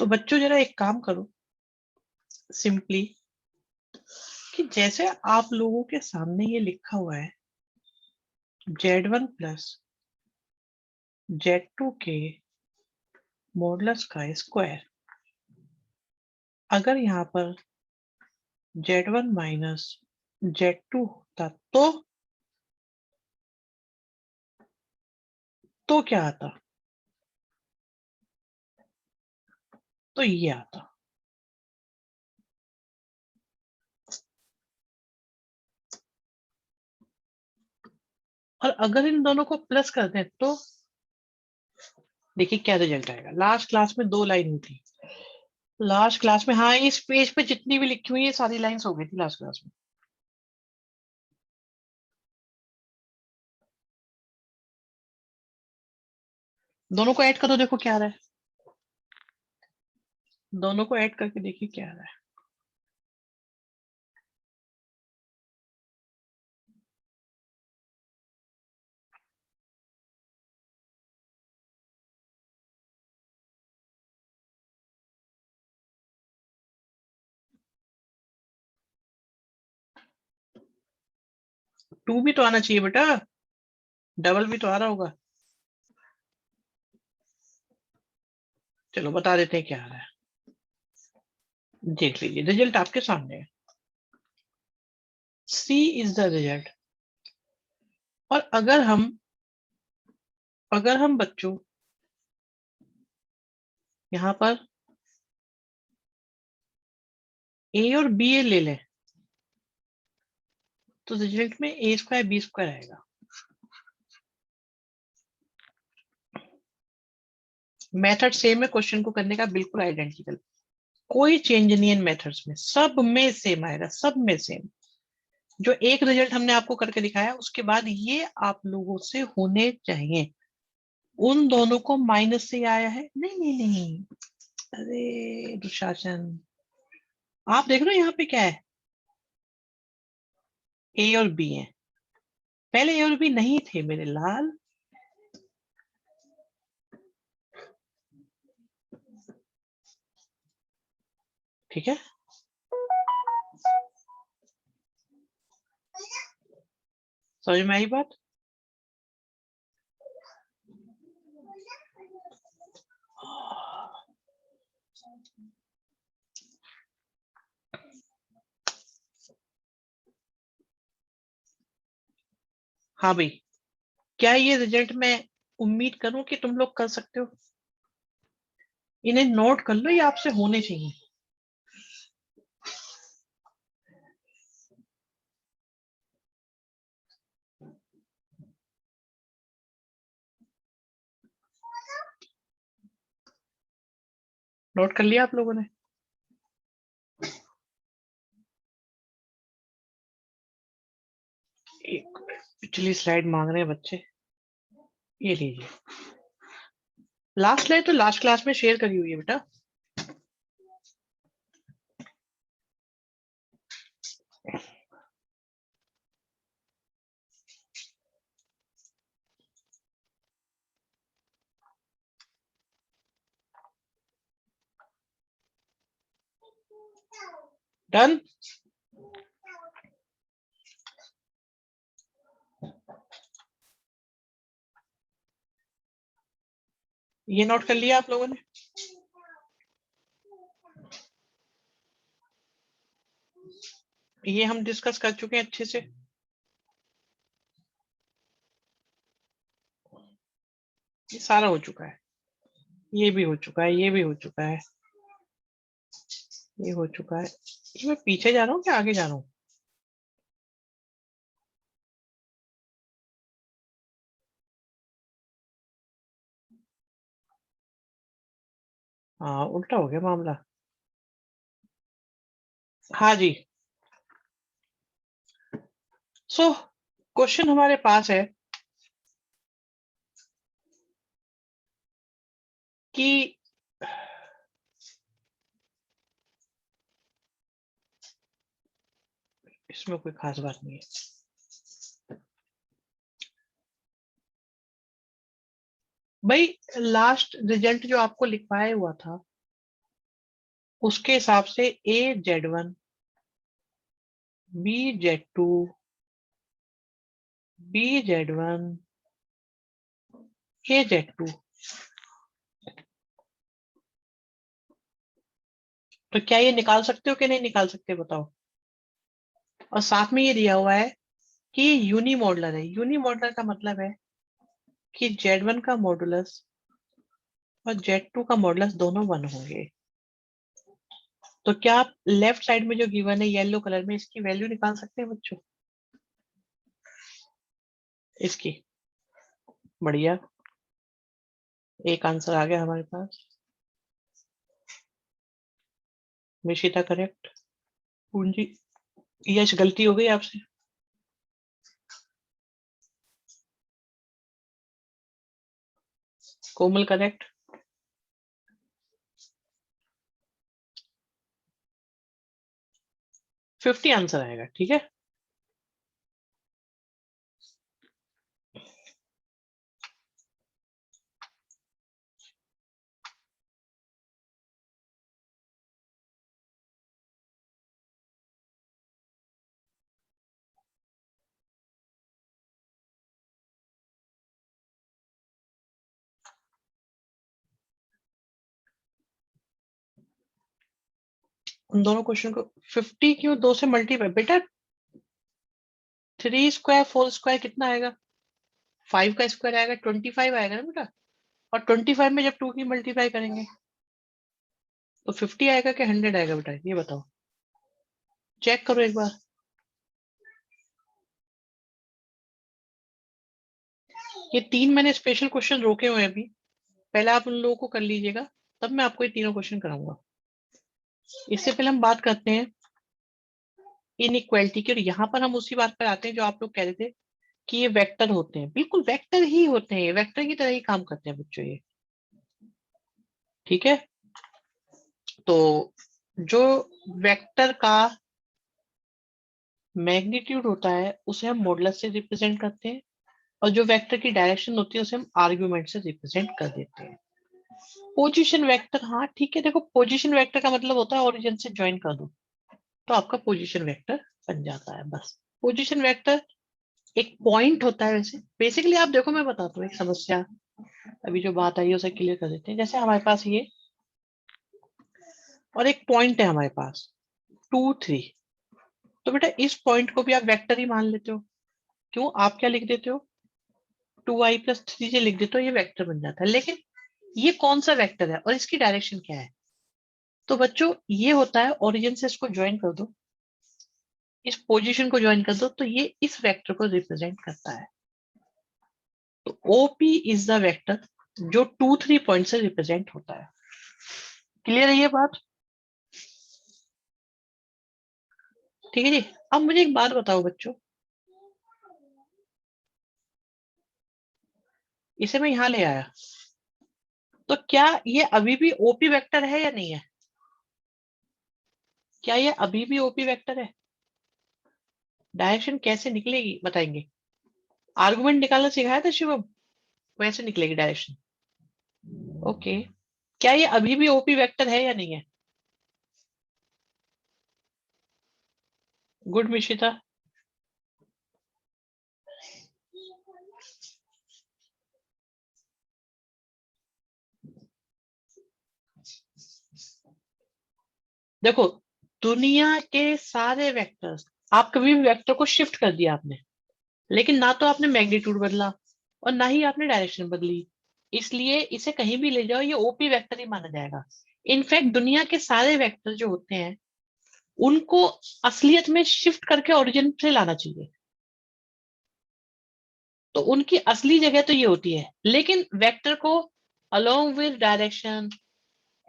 तो बच्चों जरा एक काम करो सिंपली, कि जैसे आप लोगों के सामने ये लिखा हुआ है Z1 प्लस Z2 के मॉडुलस का स्क्वायर, अगर यहाँ पर Z1 माइनस Z2 होता तो क्या आता? तो ये आता। और अगर इन दोनों को प्लस कर दें तो देखिए क्या रिजल्ट आएगा। लास्ट क्लास में 2 लाइन हुई थी। लास्ट क्लास में, हाँ, इस पेज पे जितनी भी लिखी हुई है सारी लाइंस हो गई थी लास्ट क्लास में। दोनों को ऐड करो, देखो क्या आ रहा है। दोनों को ऐड करके देखिए क्या आ रहा है। टू भी तो आना चाहिए बेटा, डबल भी तो आ रहा होगा। चलो बता देते हैं क्या आ रहा है, देख लीजिए रिजल्ट आपके सामने है। सी इज द रिजल्ट। और अगर हम बच्चों यहाँ पर ए और बी ए ले लें तो रिजल्ट में ए स्क्वायर बी स्क्वायर आएगा। मेथड सेम है, क्वेश्चन को करने का बिल्कुल आइडेंटिकल, कोई चेंज नहीं है इन मेथड्स में, सब में सेम आएगा, सब में सेम। जो एक रिजल्ट हमने आपको करके दिखाया उसके बाद ये आप लोगों से होने चाहिए। उन दोनों को माइनस से आया है, नहीं नहीं नहीं, अरे दुशासन, आप देख रहे हो यहाँ पे क्या है, ए और बी है। पहले ए और बी नहीं थे मेरे लाल। ठीक है, समझ में आई बात। हाँ भाई, क्या ये रिजल्ट मैं उम्मीद करूं कि तुम लोग कर सकते हो? इन्हें नोट कर लो, ये आपसे होने चाहिए। नोट कर लिया आप लोगों ने? एक पिछली स्लाइड मांग रहे हैं बच्चे, ये लीजिए। लास्ट स्लाइड तो लास्ट क्लास में शेयर करी हुई है बेटा। डन। ये नोट कर लिया आप लोगों ने? ये हम डिस्कस कर चुके हैं अच्छे से। ये सारा हो चुका है, ये भी हो चुका है, ये भी हो चुका है, ये हो चुका है। ये मैं पीछे जा रहा हूँ क्या आगे जा रहा हूँ? हाँ, उल्टा हो गया मामला। हाँ जी। सो क्वेश्चन हमारे पास है कि इसमें कोई खास बात नहीं है भाई। लास्ट रिजल्ट जो आपको लिखवाया हुआ था उसके हिसाब से AZ1, BZ2, BZ1, AZ2। तो क्या ये निकाल सकते हो कि नहीं निकाल सकते बताओ। और साथ में ये दिया हुआ है कि यूनी मॉडुलर है। यूनी मॉडुलर का मतलब है कि Z1 का मॉडुलस और Z2 का मॉडुलस दोनों 1 होंगे। तो क्या आप लेफ्ट साइड में जो गिवन है येलो कलर में, इसकी वैल्यू निकाल सकते हैं बच्चों? इसकी बढ़िया, एक आंसर आ गया हमारे पास। मिशिता करेक्ट। पूंजी, यश गलती हो गई आपसे। कोमल करेक्ट। 50 आंसर आएगा, ठीक है। उन दोनों क्वेश्चन को 50 क्यों, 2 से मल्टीप्लाई बेटा। 3 स्क्वायर 4 स्क्वायर कितना आएगा? 5 का स्क्वायर आएगा 25 आएगा ना बेटा। और 25 में जब 2 की मल्टीप्लाई करेंगे तो 50 आएगा कि 100 आएगा बेटा, ये बताओ। चेक करो एक बार। ये 3 मैंने स्पेशल क्वेश्चन रोके हुए हैं अभी, पहले आप उन लोगों को कर लीजिएगा, तब मैं आपको ये तीनों क्वेश्चन कराऊंगा। इससे पहले हम बात करते हैं इनइक्वालिटी की, और यहाँ पर हम उसी बात पर आते हैं जो आप लोग कह रहे थे कि ये वेक्टर होते हैं। बिल्कुल वेक्टर ही होते हैं, वेक्टर की तरह ही काम करते हैं बच्चों ये, ठीक है। तो जो वेक्टर का मैग्नीट्यूड होता है उसे हम मॉडुलस से रिप्रेजेंट करते हैं, और जो वेक्टर की डायरेक्शन होती है उसे हम आर्ग्यूमेंट से रिप्रेजेंट कर देते हैं। पोजीशन वेक्टर, हाँ ठीक है, देखो पोजीशन वेक्टर का मतलब होता है ओरिजिन से ज्वाइन कर दो तो आपका पोजीशन वेक्टर बन जाता है, बस। पोजीशन वेक्टर एक पॉइंट होता है। वैसे बेसिकली आप देखो, मैं बताता हूँ एक समस्या, अभी जो बात आई है उसे क्लियर कर देते हैं। जैसे हमारे पास ये और एक पॉइंट है हमारे पास 2 3, तो बेटा इस पॉइंट को भी आप वेक्टर ही मान लेते हो। क्यों, आप क्या लिख देते हो, 2i+3 से लिख देते हो, ये वेक्टर बन जाता है। लेकिन ये कौन सा वेक्टर है और इसकी डायरेक्शन क्या है? तो बच्चों ये होता है, ओरिजिन से इसको ज्वाइन कर दो, इस पोजीशन को ज्वाइन कर दो, तो ये इस वेक्टर को रिप्रेजेंट करता है। तो OP इज द वेक्टर जो 2 3 पॉइंट से रिप्रेजेंट होता है। क्लियर है ये बात? ठीक है जी। अब मुझे एक बात बताओ बच्चों, इसे मैं यहां ले आया, तो क्या ये अभी भी OP वेक्टर है या नहीं है? क्या ये अभी भी OP वेक्टर है? डायरेक्शन कैसे निकलेगी बताएंगे? आर्गुमेंट निकालना सिखाया था शिवम, वैसे निकलेगी डायरेक्शन। ओके, क्या ये अभी भी OP वेक्टर है या नहीं है? गुड मिशिता। देखो, दुनिया के सारे वेक्टर्स, आप कभी भी वेक्टर को शिफ्ट कर दिया आपने, लेकिन ना तो आपने मैग्नीट्यूड बदला और ना ही आपने डायरेक्शन बदली, इसलिए इसे कहीं भी ले जाओ ये OP वेक्टर ही माना जाएगा। इनफैक्ट दुनिया के सारे वेक्टर जो होते हैं उनको असलियत में शिफ्ट करके ओरिजिन से लाना चाहिए, तो उनकी असली जगह तो ये होती है। लेकिन वेक्टर को along with direction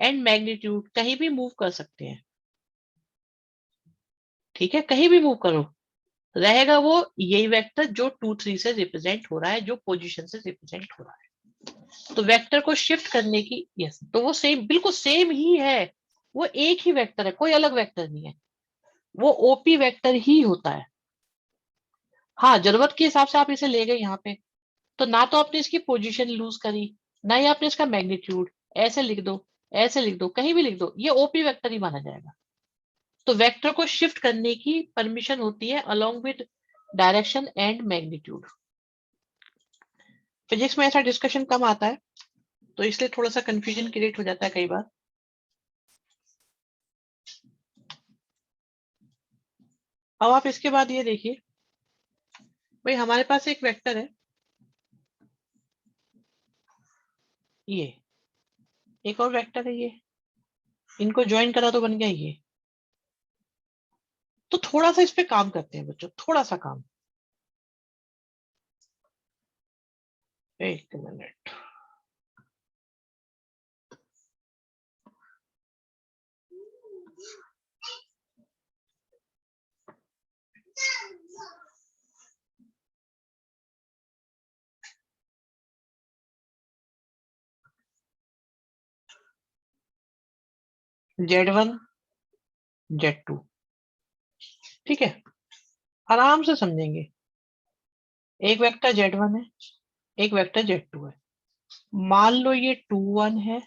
and magnitude कहीं भी मूव कर सकते हैं, ठीक है, कहीं भी मूव करो, रहेगा वो यही वेक्टर जो 2 3 से रिप्रेजेंट हो रहा है, जो पोजीशन से रिप्रेजेंट हो रहा है। तो वेक्टर को शिफ्ट करने की, यस, तो वो सेम, बिल्कुल सेम ही है, वो एक ही वेक्टर है, कोई अलग वेक्टर नहीं है, वो OP वेक्टर ही होता है। हाँ, जरूरत के हिसाब से आप इसे ले गए यहाँ पे, तो ना तो आपने इसकी पोजीशन लूज करी, ना ही आपने इसका मैग्नीट्यूड, ऐसे लिख दो ऐसे लिख दो, कहीं भी लिख दो, ये ओपी वेक्टर ही माना जाएगा। तो वेक्टर को शिफ्ट करने की परमिशन होती है along with direction and magnitude. Physics में ऐसा डिस्कशन कम आता है, तो इसलिए थोड़ा सा कंफ्यूजन क्रिएट हो जाता है कई बार। अब आप इसके बाद ये देखिए, भाई हमारे पास एक वेक्टर है, ये एक और वेक्टर है, ये इनको ज्वाइन करा तो बन गया ये। तो थोड़ा सा इस पे काम करते हैं बच्चों, थोड़ा सा काम। एक मिनट, Z1 Z2, ठीक है, आराम से समझेंगे। एक वेक्टर Z1 है, एक वेक्टर Z2 है। मान लो ये 2 1 है,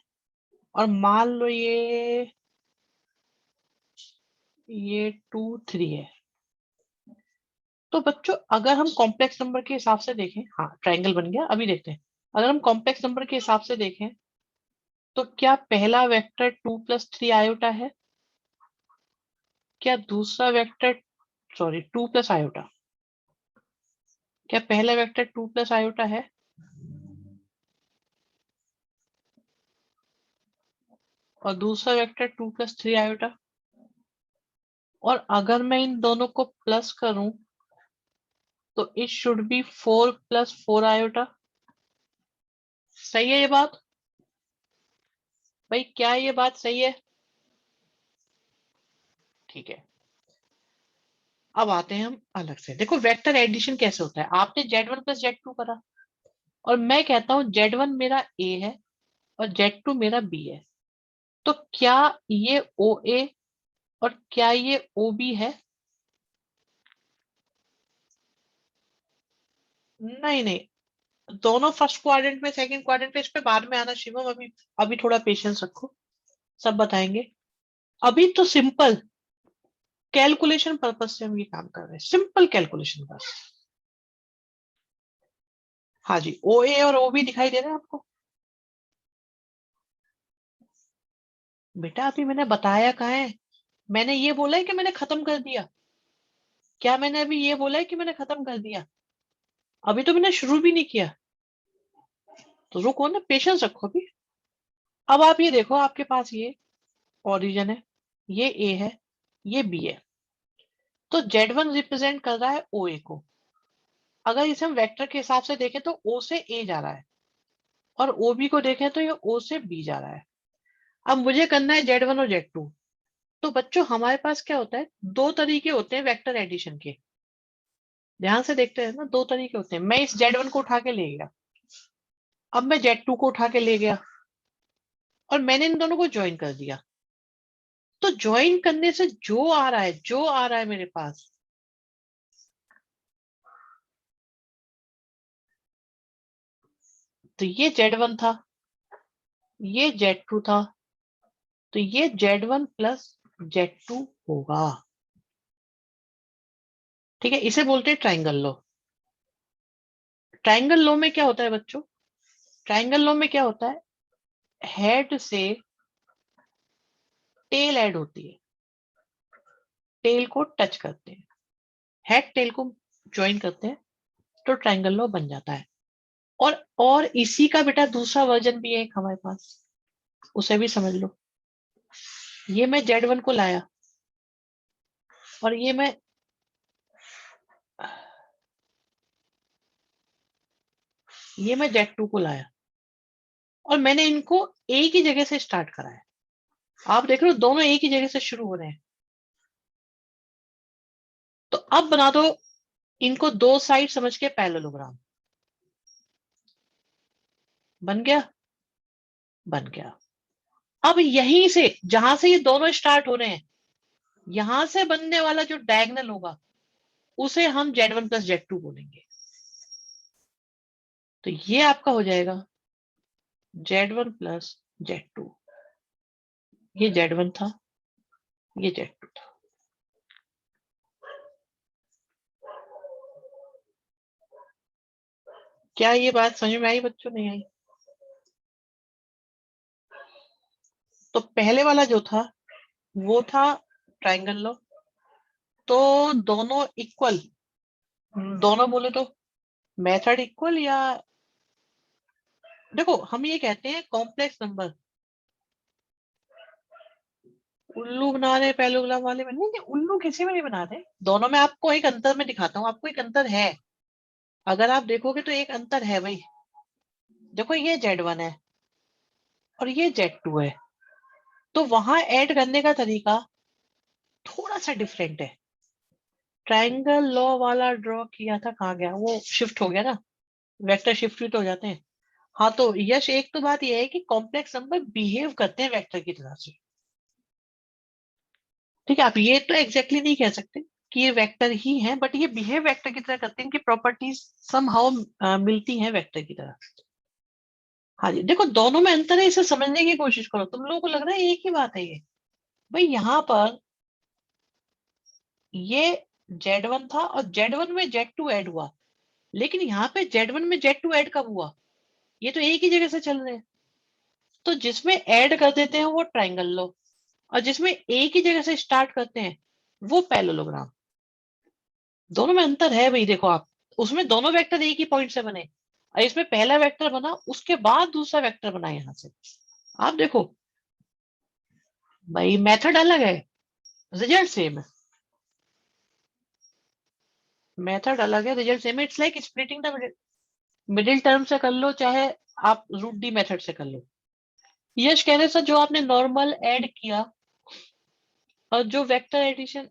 और मान लो ये 2 3 है। तो बच्चों अगर हम कॉम्प्लेक्स नंबर के हिसाब से देखें, हाँ ट्रायंगल बन गया, अभी देखते हैं। अगर हम कॉम्प्लेक्स नंबर के हिसाब से देखें, तो क्या पहला वेक्टर 2 + 3 आयोटा है? क्या दूसरा वेक्टर, सॉरी 2 + आयोटा, क्या पहला वेक्टर 2 + आयोटा है? और दूसरा वेक्टर 2 + 3 आयोटा। और अगर मैं इन दोनों को प्लस करूं, तो इट शुड बी 4 + 4 आयोटा। सही है ये बात? भाई क्या ये बात सही है? ठीक है। अब आते हैं हम अलग से, देखो वेक्टर एडिशन कैसे होता है। आपने Z1 + Z2 करा, और मैं कहता हूं Z1 मेरा A है और Z2 मेरा B है। तो क्या ये OA और क्या ये OB है? नहीं नहीं, दोनों फर्स्ट क्वाड्रेंट में, सेकंड क्वाड्रेंट में, इस पे बाद में आना शिवम, अभी अभी थोड़ा पेशेंस रखो, सब बताएंगे। अभी तो सिंपल कैलकुलेशन पर्पज से हम ये काम कर रहे हैं, सिंपल कैलकुलेशन बस। हाँ जी, OA और OB दिखाई दे रहा है आपको? बेटा अभी मैंने बताया कहाँ है? मैंने ये बोला है कि मैंने खत्म कर दिया? क्या मैंने अभी ये बोला है कि मैंने खत्म कर दिया? अभी तो मैंने शुरू भी नहीं किया, तो रुको ना, पेशेंस रखो अभी। अब आप ये देखो, आपके पास ये ओरिजिन है, ये A है, ये B है। तो Z1 रिप्रेजेंट कर रहा है OA को। अगर इसे हम वेक्टर के हिसाब से देखें तो O से A जा रहा है, और OB को देखें तो ये O से B जा रहा है। अब मुझे करना है Z1 और Z2। तो बच्चों हमारे पास क्या होता है, दो तरीके होते हैं वेक्टर एडिशन के। ध्यान से देखते हैं ना, दो तरीके होते हैं। मैं इस Z1 को उठा के ले गया, अब मैं Z2 को उठा के ले गया, और मैंने इन दोनों को ज्वाइन कर दिया। तो ज्वाइन करने से जो आ रहा है, जो आ रहा है मेरे पास, तो ये Z1 था, ये Z2 था, तो ये Z1 + Z2 होगा। ठीक है, इसे बोलते हैं ट्राइंगल लॉ। ट्राइंगल लॉ में क्या होता है बच्चों, ट्राइंगल लॉ में क्या होता है, हेड से टेल ऐड होती है, टेल को टच करते हैं, हेड टेल को ज्वाइन करते हैं, तो ट्राइंगल लॉ बन जाता है। और इसी का बेटा दूसरा वर्जन भी है एक हमारे पास, उसे भी समझ लो। ये मैं Z1 को लाया, और ये मैं Z2 को लाया, और मैंने इनको एक ही जगह से स्टार्ट कराया। आप देख रहे हो दोनों एक ही जगह से शुरू हो रहे हैं। तो अब बना दो इनको दो साइड समझ के पैरेललोग्राम। बन गया? बन गया। अब यहीं से, जहां से ये दोनों स्टार्ट हो रहे हैं, यहां से बनने वाला जो डायगोनल होगा, उसे हम Z1 + Z2 बोलेंगे। तो ये आपका हो जाएगा Z1 + Z2। ये Z1 था, ये Z2 था। क्या ये बात समझ में आई बच्चों, नहीं आई? तो पहले वाला जो था वो था ट्रायंगल लॉ। तो दोनों इक्वल, दोनों बोले तो मेथड इक्वल, या देखो हम ये कहते हैं कॉम्प्लेक्स नंबर उल्लू बना रहे पैरेललोग्राम वाले में, नहीं उल्लू किसी में नहीं बनाते। दोनों में आपको एक अंतर मैं दिखाता हूँ, आपको एक अंतर है। अगर आप देखोगे तो एक अंतर है भाई। देखो ये Z1 है और ये Z2 है, तो वहां ऐड करने का तरीका थोड़ा सा डिफरेंट है। ट्रायंगल लॉ वाला ड्रॉ किया था, कहाँ गया वो, शिफ्ट हो गया ना, वेक्टर शिफ्ट भी तो हो जाते हैं। हाँ तो यश, एक तो बात यह है कि कॉम्प्लेक्स नंबर बिहेव करते हैं वेक्टर की तरह से। ठीक है, आप ये तो एग्जैक्टली नहीं कह सकते कि ये वेक्टर ही है, बट ये बिहेव वेक्टर की तरह करते हैं, इनकी प्रॉपर्टीज समहाउ मिलती हैं वेक्टर की तरह। हाँ जी, देखो दोनों में अंतर है, इसे समझने की कोशिश करो। तुम लोगों को लग रहा है एक ही बात है ये। भाई यहाँ पर ये Z1 था और Z1 में Z2 ऐड हुआ, लेकिन यहाँ पे Z1 में Z2 ऐड कब हुआ? ये तो एक ही जगह से चल रहे हैं। तो जिसमें ऐड कर देते हैं वो ट्रायंगल लो, और जिसमें एक ही जगह से स्टार्ट करते हैं वो पैरेललोग्राम। दोनों में अंतर है भाई। देखो आप, उसमें दोनों वेक्टर एक ही पॉइंट से बने, और इसमें पहला वेक्टर बना उसके बाद दूसरा वेक्टर बना यहां से। आप देखो भाई, मेथड अलग है, रिजल्ट सेम है। मेथड अलग है, रिजल्ट सेम है। It's like splitting the middle, middle term से कर लो चाहे आप रूट डी मेथड से कर लो। यश कहने से जो आपने नॉर्मल ऐड किया और जो वेक्टर एडिशन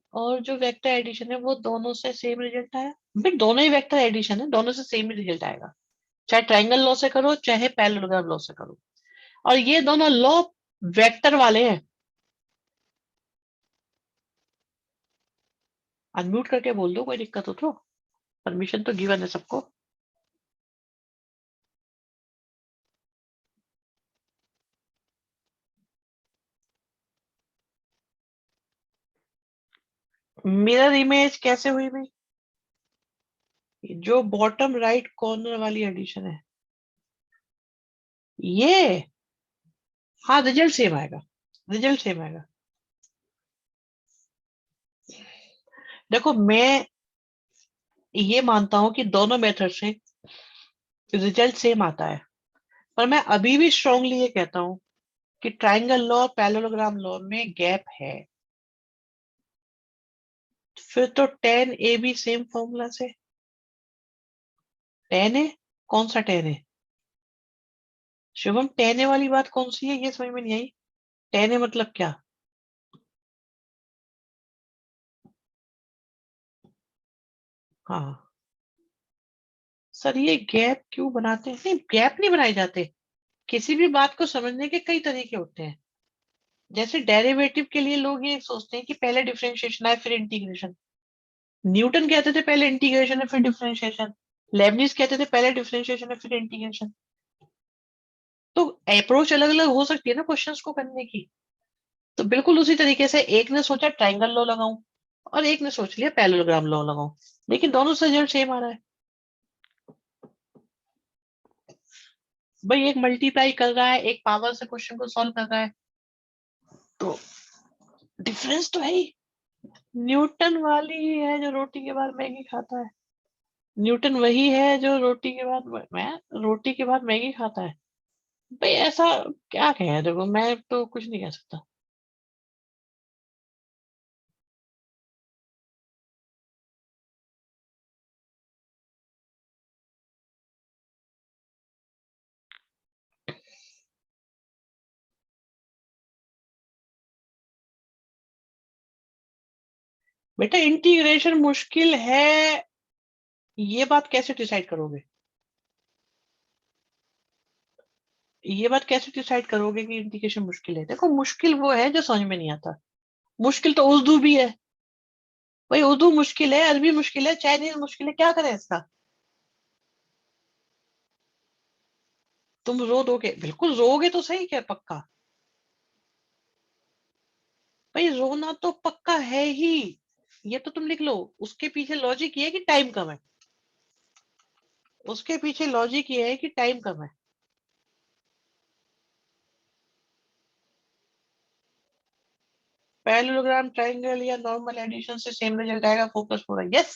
है वो दोनों से सेम रिजल्ट आया। फिर दोनों ही वेक्टर एडिशन है, दोनों से सेम ही रिजल्ट आएगा, चाहे ट्रायंगल लॉ से करो चाहे पैरेललोग्राम लॉ से करो। और ये दोनों लॉ वेक्टर वाले हैं। अनम्यूट करके बोल दो, कोई दिक्कत हो तो, परमिशन तो गिवन है सबको। मिरर इमेज कैसे हुई भाई? जो बॉटम राइट कॉर्नर वाली एडिशन है ये, हाँ रिजल्ट सेम आएगा, रिजल्ट सेम आएगा। देखो मैं ये मानता हूं कि दोनों मेथड से रिजल्ट सेम आता है, पर मैं अभी भी स्ट्रांगली ये कहता हूं कि ट्रायंगल लॉ और पैरेललोग्राम लॉ में गैप है। फिर तो टेन ए भी सेम फॉर्मूला से टेन है। कौन सा टेन है शुभम? टेन ए वाली बात कौन सी है, ये समझ में नहीं आई। टेन ए मतलब क्या? हाँ सर, ये गैप क्यों बनाते हैं? नहीं, गैप नहीं बनाए जाते। किसी भी बात को समझने के कई तरीके होते हैं। जैसे डेरिवेटिव के लिए लोग ये सोचते हैं कि पहले डिफरेंशिएशन है फिर इंटीग्रेशन। न्यूटन कहते थे पहले इंटीग्रेशन है फिर डिफरेंशिएशन। लेबनिज कहते थे पहले डिफरेंशिएशन है फिर इंटीग्रेशन। तो अप्रोच अलग अलग हो सकती है ना क्वेश्चंस को करने की। तो बिल्कुल उसी तरीके से एक ने सोचा ट्रायंगल लॉ लगाऊं और एक ने सोच लिया पैरेललोग्राम लॉ लगाऊं, लेकिन दोनों से रिजल्ट सेम आ रहा है। भाई एक मल्टीप्लाई कर रहा है, एक पावर से क्वेश्चन को सॉल्व कर रहा है, तो डिफरेंस तो है ही। न्यूटन वाली ही है जो रोटी के बाद मैगी खाता है। न्यूटन वही है जो रोटी के बाद मैं रोटी के बाद मैगी खाता है। भाई ऐसा क्या कहें, देखो मैं तो कुछ नहीं कह सकता। बेटा इंटीग्रेशन मुश्किल है, ये बात कैसे डिसाइड करोगे? ये बात कैसे डिसाइड करोगे कि इंटीग्रेशन मुश्किल है? देखो मुश्किल वो है जो समझ में नहीं आता। मुश्किल तो उर्दू भी है भाई, उर्दू मुश्किल है, अरबी मुश्किल है, चाइनीज मुश्किल है, क्या करें इसका? तुम रो दोगे, बिल्कुल रोगे तो सही, क्या पक्का? भाई रोना तो पक्का है ही, ये तो तुम लिख लो। उसके पीछे लॉजिक ये है कि टाइम कम है, उसके पीछे लॉजिक ये है कि टाइम कम है। पैरेललोग्राम, ट्रायंगल या नॉर्मल एडिशन से सेम रिजल्ट आएगा, फोकस पूरा, यस,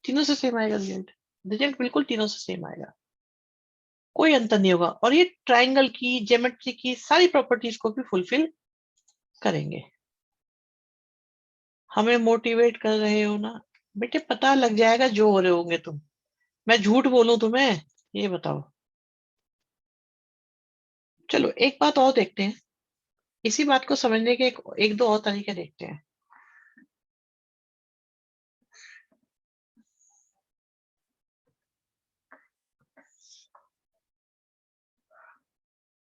तीनों से सेम आएगा रिजल्ट। रिजल्ट बिल्कुल तीनों से सेम आएगा, कोई अंतर नहीं होगा। और ये ट्रायंगल की, ज्योमेट्री की सारी प्रॉपर्टीज को भी फुलफिल करेंगे। हमें मोटिवेट कर रहे हो ना बेटे, पता लग जाएगा जो हो रहे होंगे तुम। मैं झूठ बोलूं तुम्हें, ये बताओ। चलो एक बात और देखते हैं, इसी बात को समझने के एक दो और तरीके देखते हैं।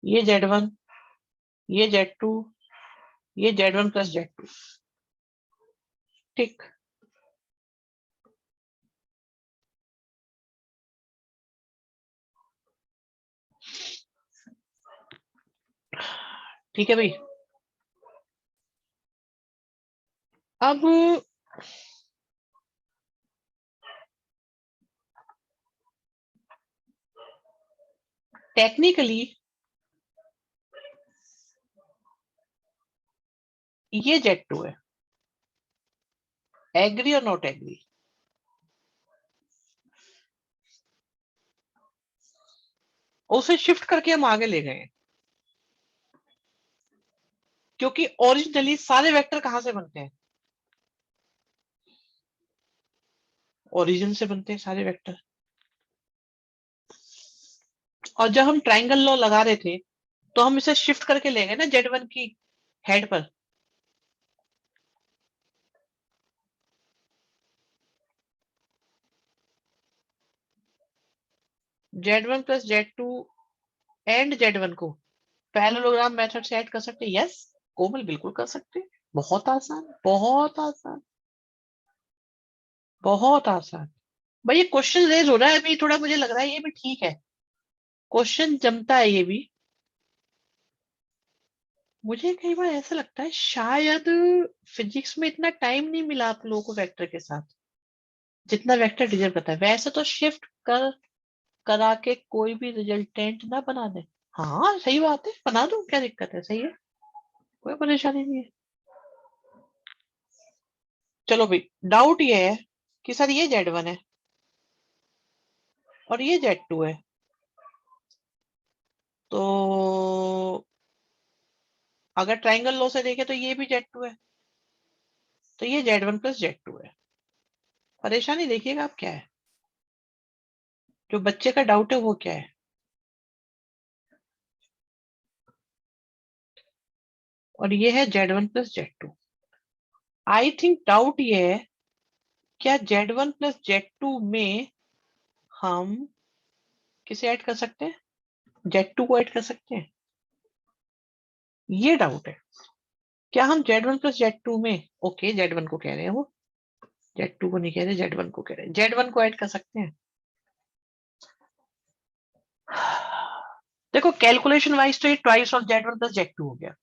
ये Z1, ये Z2, ये Z1 प्लस Z2, ठीक। ठीक है भाई। अब टेक्निकली ये Z2 है, एग्री और नॉट एग्री? उसे शिफ्ट करके हम आगे ले गए हैं, क्योंकि ओरिजिनली सारे वेक्टर कहां से बनते हैं? ओरिजिन से बनते हैं सारे वेक्टर। और जब हम ट्राइंगल लॉ लगा रहे थे तो हम इसे शिफ्ट करके ले गए ना Z1 की हेड पर। Z1 plus Z2 and Z1 को पैरेललोग्राम मेथड से ऐड कर सकते हैं, यस कोमल बिल्कुल कर सकते हैं। बहुत आसान, बहुत आसान, बहुत आसान। भाई ये क्वेश्चन रेज हो रहा है अभी, थोड़ा मुझे लग रहा है ये भी ठीक है, क्वेश्चन जमता है ये भी। मुझे कई बार ऐसा लगता है शायद फिजिक्स में इतना टाइम नहीं मिला आप लोगों को वेक्टर के साथ, जितना वेक्टर डिजर्व करता है। वैसे तो शिफ्ट कर करा के कोई भी रिजल्टेंट ना बना दे। हाँ सही बात है, बना दो, क्या दिक्कत है, सही है, कोई परेशानी नहीं है। चलो भाई, डाउट ये है कि सर ये Z1 है और ये Z2 है, तो अगर ट्राइंगल लॉ से देखे तो ये भी Z2 है, तो ये Z1 प्लस Z2 है। परेशानी देखिएगा आप क्या है, जो बच्चे का डाउट है वो क्या है। और ये है Z1 plus Z2। I think doubt ये है, क्या Z1 प्लस Z2 में हम किसे ऐड कर सकते हैं? Z2 को ऐड कर सकते हैं, ये डाउट है। क्या हम Z1 प्लस Z2 में, ओके Z1 को कह रहे हैं वो, Z2 को नहीं कह रहे, Z1 को कह रहे हैं, Z1 को ऐड कर सकते हैं। देखो कैलकुलेशन वाइज तो ये twice of Z1 plus Z2 हो गया,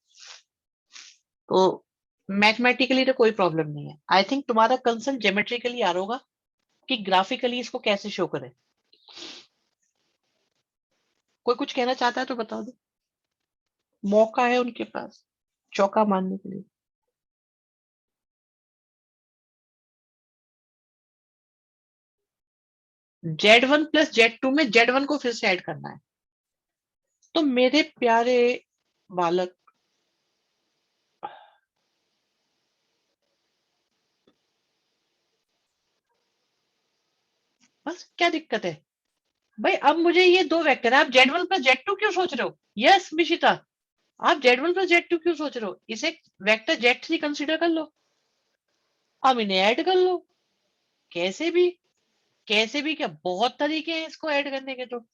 तो मैथमेटिकली तो कोई प्रॉब्लम नहीं है। आई थिंक तुम्हारा कंसर्न ज्योमेट्रिकली आ रहा होगा कि ग्राफिकली इसको कैसे शो करें। कोई कुछ कहना चाहता है तो बता दो, मौका है उनके पास चौका मारने के लिए। Z1 प्लस Z2 में Z1 को फिर से ऐड करना है। तो मेरे प्यारे बालक, बस क्या दिक्कत है भाई? अब मुझे ये दो वेक्टर है, आप Z1 प्लस Z2 क्यों सोच रहे हो? यस मिशिता, आप Z1 प्लस Z2 क्यों सोच रहे हो? इसे वेक्टर Z3 कंसीडर कर लो, अब इन्हें ऐड कर लो। कैसे भी, कैसे भी क्या, बहुत तरीके हैं इसको ऐड करने के तो।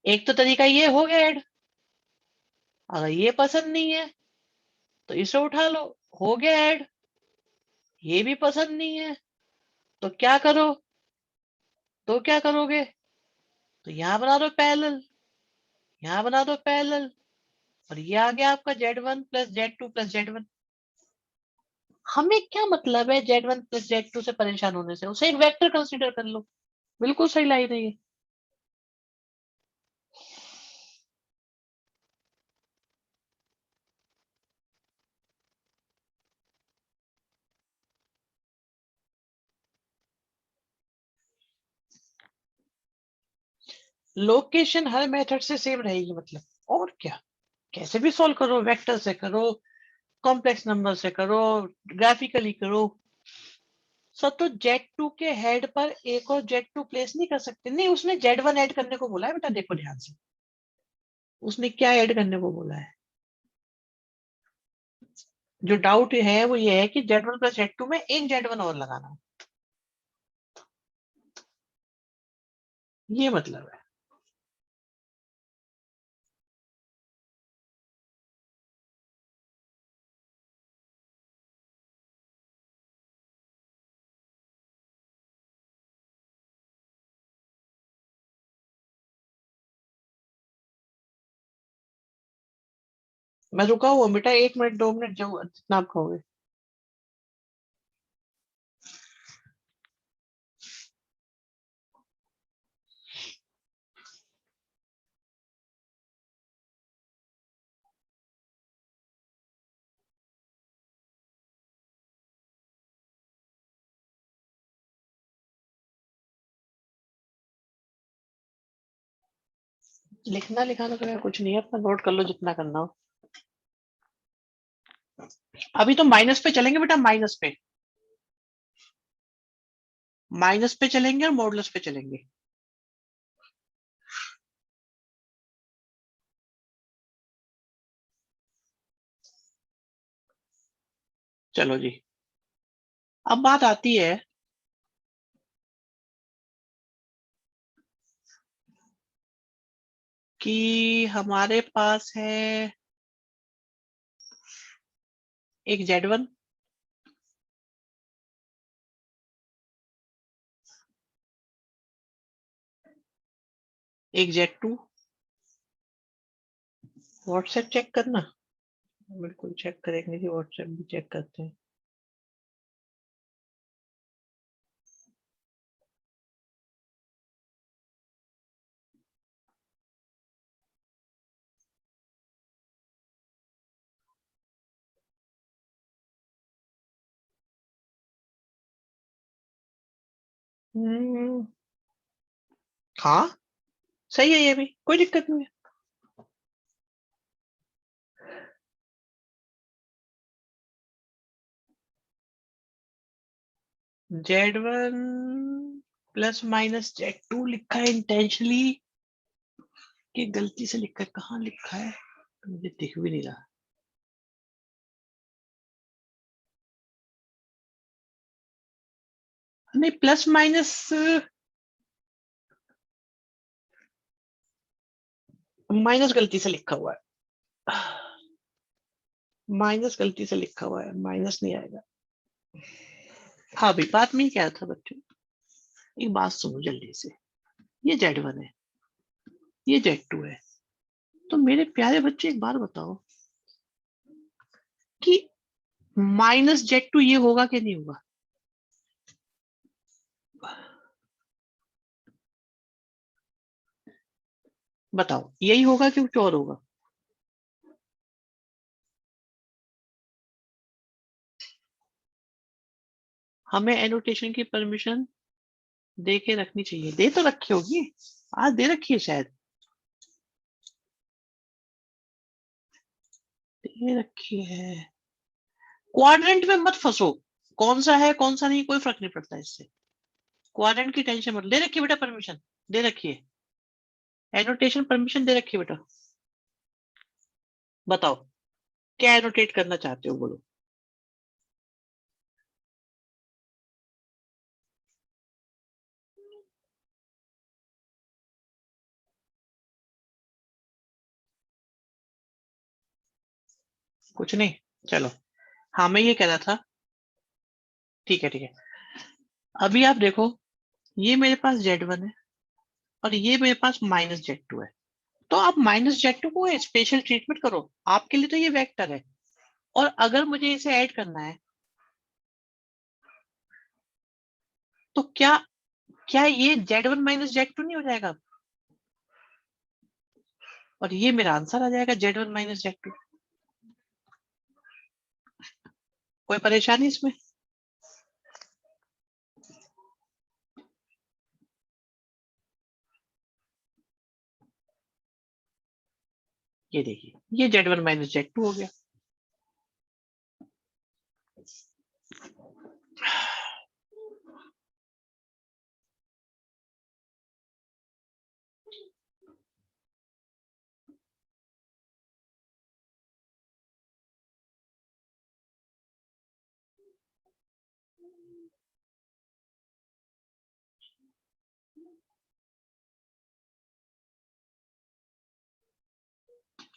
एक तो तरीका ये हो गया ऐड, अगर ये पसंद नहीं है तो इसे उठा लो, हो गया ऐड। ये भी पसंद नहीं है तो क्या करो, तो क्या करोगे? तो यहां बना दो पैरेलल, यहां बना दो पैरेलल, और ये आ गया आपका Z1 plus Z2 plus Z1। हमें क्या मतलब है Z1 प्लस Z2 से परेशान होने से, उसे एक वेक्टर कंसीडर कर लो। बिल्कुल सही लाई रही है। लोकेशन हर मेथड से सेम रहेगी मतलब, और क्या। कैसे भी सॉल्व करो, वेक्टर से करो, कॉम्प्लेक्स नंबर से करो, ग्राफिकली करो। सर तो Z2 के हेड पर एक और Z2 प्लेस नहीं कर सकते? नहीं, उसने Z1 ऐड करने को बोला है बेटा, देखो ध्यान से। उसने क्या ऐड करने को बोला है? जो डाउट है वो ये है कि Z1 प्लस Z2 में एक Z1 और लगाना है, ये मतलब है। मैं रुका हुआ बेटा, 1 मिनट 2 मिनट जो जितना आप कहोगे। लिखना लिखाना तो कुछ नहीं है, अपना नोट कर लो जितना करना हो। अभी तो माइनस पे चलेंगे बेटा, माइनस पे। माइनस पे चलेंगे और मॉडुलस पे चलेंगे। चलो जी। अब बात आती है कि हमारे पास है एक Z1, एक Z2। व्हाट्सएप चेक करना, बिल्कुल चेक करेंगे जी, व्हाट्सएप भी चेक करते हैं। हम्म, हाँ सही है, ये भी कोई दिक्कत नहीं है। Z1 प्लस माइनस Z2 लिखा है इंटेंशनली कि गलती से लिखा है? कहाँ लिखा है, मुझे दिख भी नहीं रहा। नहीं, प्लस माइनस माइनस गलती से लिखा हुआ है। माइनस गलती से लिखा हुआ है, माइनस नहीं आएगा। हाँ भाई, बात में क्या था बच्चों, एक बात सुनो जल्दी से। ये Z1 है, ये Z2 है। तो मेरे प्यारे बच्चे एक बार बताओ कि -Z2 ये होगा कि नहीं होगा? बताओ, यही होगा कि कुछ और होगा? हमें एनोटेशन की परमिशन दे के रखनी चाहिए, दे तो रखी होगी, आज दे रखी है शायद, दे रखी है। क्वाड्रेंट में मत फंसो, कौन सा है कौन सा नहीं कोई फर्क नहीं पड़ता इससे। क्वाड्रेंट की टेंशन मत, दे रखी है बेटा परमिशन, दे रखी है, एनोटेशन परमिशन दे रखी है बेटा। बताओ क्या एनोटेट करना चाहते हो, बोलो। कुछ नहीं, चलो। हाँ मैं ये कह रहा था, ठीक है ठीक है। अभी आप देखो, ये मेरे पास Z1 है और ये मेरे पास -Z2 है। तो आप -Z2 को स्पेशल ट्रीटमेंट करो, आपके लिए तो ये वेक्टर है। और अगर मुझे इसे ऐड करना है तो क्या क्या ये Z1 माइनस Z2 नहीं हो जाएगा? और ये मेरा आंसर आ जाएगा Z1 माइनस Z2। कोई परेशानी इसमें? ये देखिए, ये Z1 माइनस Z2 हो गया।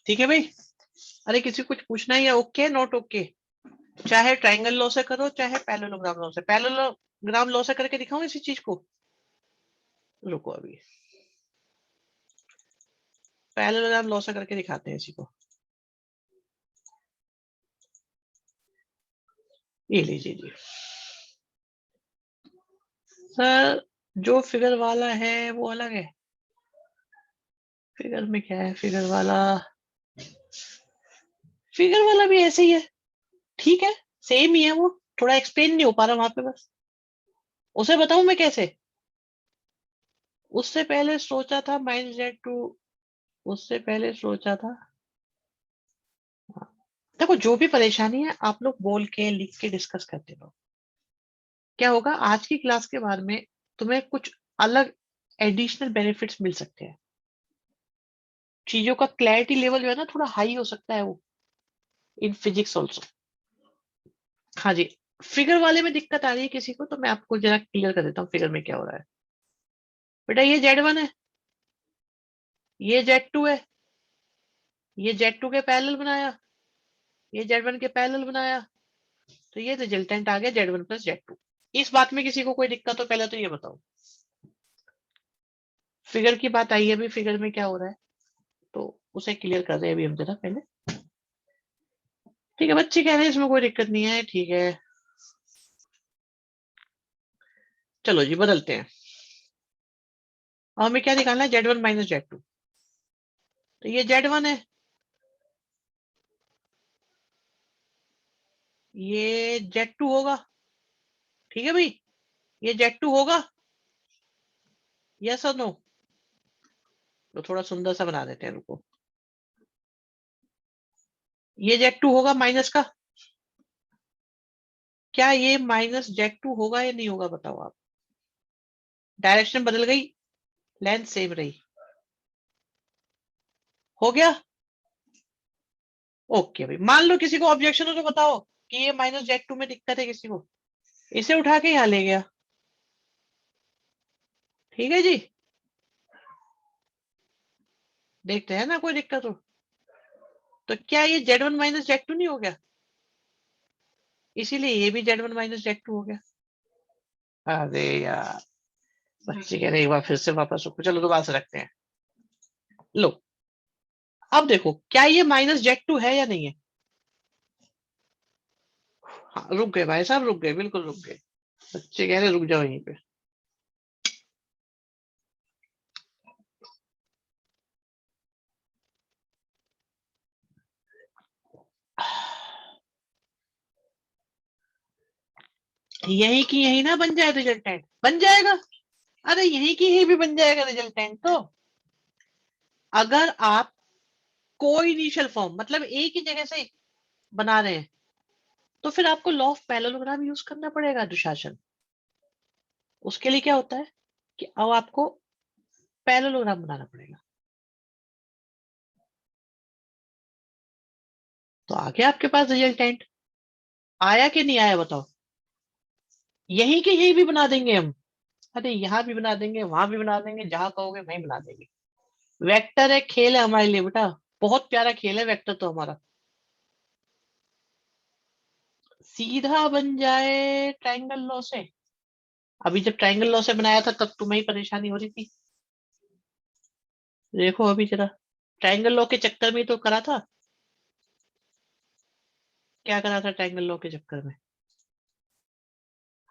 ठीक है भाई। अरे किसी को कुछ पूछना है या ओके नॉट ओके? चाहे ट्रायंगल लॉ से करो, चाहे पैरेललोग्राम लॉ से। पैरेललोग्राम लॉ से करके दिखाऊं इसी चीज को? रुको अभी पैरेललोग्राम लॉ से करके दिखाते हैं इसी को। ये लीजिए जी सर, जो फिगर वाला है वो अलग है। फिगर में क्या है? फिगर वाला भी ऐसे ही है। ठीक है, सेम ही है वो। थोड़ा एक्सप्लेन नहीं हो पा रहा वहां पे बस। उसे बताऊं मैं कैसे? उससे पहले सोचा था -Z2। उससे पहले सोचा था। देखो, जो भी परेशानी है आप लोग बोल के लिख के डिस्कस करते रहो। क्या होगा आज की क्लास के बाद में, तुम्हें कुछ अलग एडिशनल बेनिफिट्स मिल सकते हैं। चीजों का क्लैरिटी लेवल जो है ना, थोड़ा हाई हो सकता है वो, इन फिजिक्स ऑल्सो। हाँ जी। फिगर वाले में दिक्कत आ रही है किसी को, तो मैं आपको जरा क्लियर कर देता हूँ फिगर में क्या हो रहा है। बेटा ये Z1 है, ये Z2 है, ये Z2 के पैरेलल बनाया, ये Z1 के पैरेलल बनाया, तो ये रिजल्टेंट आ गया Z1 प्लस Z2। इस बात में किसी को कोई दिक्कत हो पहले तो ये बताओ। फिगर की बात आई है, अभी फिगर में क्या हो रहा है तो उसे क्लियर कर रहे हैं अभी हम जरा पहले। ठीक है, बच्चे कह रहे हैं इसमें कोई दिक्कत नहीं है, ठीक है। चलो जी बदलते हैं। अब हमें क्या निकालना है? Z1 minus Z2। तो ये Z1 है, ये Z2 होगा। ठीक है भाई, ये Z2 होगा। यस और नो? तो थोड़ा सुंदर सा बना देते हैं, रुको। ये Z2 होगा माइनस का। क्या ये -Z2 होगा या नहीं होगा बताओ आप? डायरेक्शन बदल गई, लेंथ सेम रही। हो गया। ओके भाई, मान लो किसी को ऑब्जेक्शन हो तो बताओ कि ये -Z2 में दिक्कत है किसी को। इसे उठा के यहाँ ले गया। ठीक है जी, देखते हैं ना कोई दिक्कत हो। तो क्या ये Z1 माइनस Z2 नहीं हो गया? इसीलिए ये भी Z1 माइनस Z2 हो गया। अरे यार, बच्चे कह रहे एक बार फिर से वापस रुको, चलो दोबारा से रखते हैं। लो, अब देखो क्या ये -Z2 है या नहीं है? हाँ रुक गए भाई साहब, रुक गए, बिल्कुल रुक गए। बच्चे कह रहे रुक जाओ यहीं पे। यही की यही ना बन जाए रिजल्टेंट? बन जाएगा। अरे यही की यही भी बन जाएगा रिजल्टेंट तो। अगर आप कोई इनिशियल फॉर्म मतलब एक ही जगह से बना रहे हैं, तो फिर आपको लॉ ऑफ पैरेललोग्राम यूज करना पड़ेगा अनुशासन। उसके लिए क्या होता है कि अब आपको पैरेललोग्राम बनाना पड़ेगा। तो आ गया आपके पास रिजल्टेंट। आया कि नहीं आया बताओ? यही के यही भी बना देंगे हम। अरे यहाँ भी बना देंगे, वहां भी बना देंगे, जहां कहोगे वहीं बना देंगे। वेक्टर एक खेल है हमारे लिए बेटा, बहुत प्यारा खेल है वेक्टर तो हमारा। सीधा बन जाए ट्रायंगल लॉ से। अभी जब ट्रायंगल लॉ से बनाया था तब तुम्हें ही परेशानी हो रही थी। देखो अभी जरा, ट्रायंगल लॉ के चक्कर में ही तो करा था। क्या करा था ट्रायंगल लॉ के चक्कर में?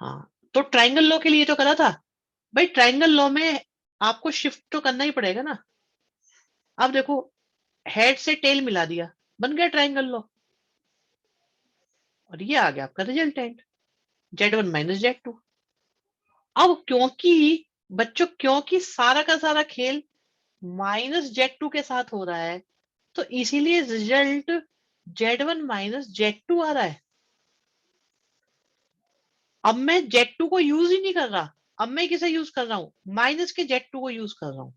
हाँ, तो ट्रायंगल लॉ के लिए तो करा था भाई, ट्रायंगल लॉ में आपको शिफ्ट तो करना ही पड़ेगा ना। अब देखो, हेड से टेल मिला दिया, बन गया ट्रायंगल लॉ, और ये आ गया आपका रिजल्टेंट, Z1 माइनस Z2। अब क्योंकि सारा का सारा खेल -Z2 के साथ हो रहा है, तो इसीलिए रिजल्ट Z1 माइनस Z2 आ रहा है। अब मैं Z2 को यूज ही नहीं कर रहा, अब मैं किसे यूज कर रहा हूं, माइनस के Z2 को यूज कर रहा हूं,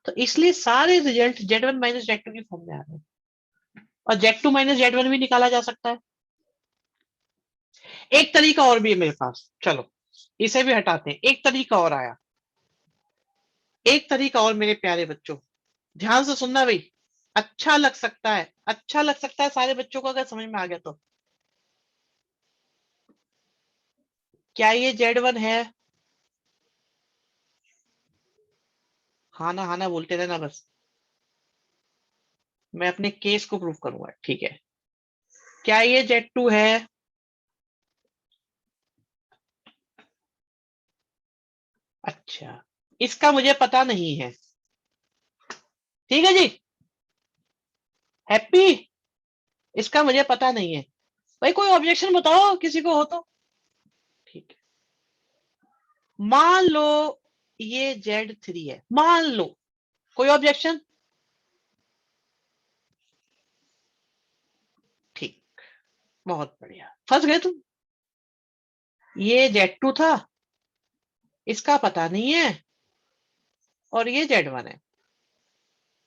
तो इसलिए सारे रिजल्ट Z1 माइनस Z2 की फॉर्म में आ रहे हैं। और Z2 माइनस Z1 भी निकाला जा सकता है। एक तरीका और भी है मेरे पास, चलो इसे भी हटाते हैं, एक तरीका और आया, एक तरीका और मेरे प्यारे बच्चों, ध्यान से सुनना भाई, अच्छा लग सकता है, अच्छा लग सकता है सारे बच्चों को अगर समझ में आ गया तो। क्या ये Z1 है? हाँ ना बोलते रहना बस, मैं अपने केस को प्रूव करूंगा, ठीक है। क्या ये Z2 है? अच्छा, इसका मुझे पता नहीं है, ठीक है जी, हैप्पी, इसका मुझे पता नहीं है भाई, कोई ऑब्जेक्शन बताओ किसी को हो तो। ठीक है, मान लो ये Z3 है, मान लो, कोई ऑब्जेक्शन? ठीक, बहुत बढ़िया, फंस गए तुम। ये Z2 था, इसका पता नहीं है, और ये Z1 है,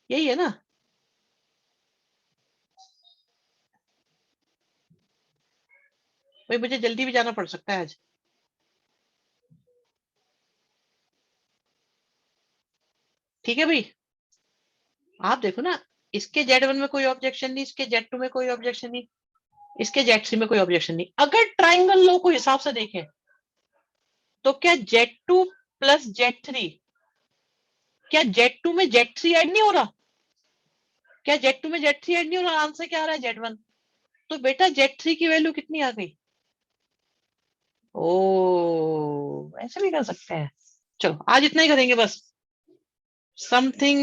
यही है ना? भाई मुझे जल्दी भी जाना पड़ सकता है आज। ठीक है भाई, आप देखो ना, इसके Z1 में कोई ऑब्जेक्शन नहीं, इसके Z2 में कोई ऑब्जेक्शन नहीं, इसके Z3 में कोई ऑब्जेक्शन नहीं। अगर ट्राइंगल लॉ को हिसाब से देखें तो क्या Z2 प्लस Z3, क्या Z2 में Z3 ऐड नहीं हो रहा? क्या Z2 में Z3 ऐड नहीं हो रहा? आंसर क्या आ रहा है? Z1। तो बेटा Z3 की वैल्यू कितनी आ गई? ओ, ऐसे भी कर सकते हैं। चलो आज इतना ही करेंगे बस, समथिंग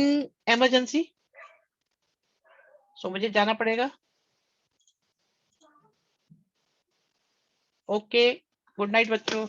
इमरजेंसी, सो मुझे जाना पड़ेगा। ओके, गुड नाइट बच्चों।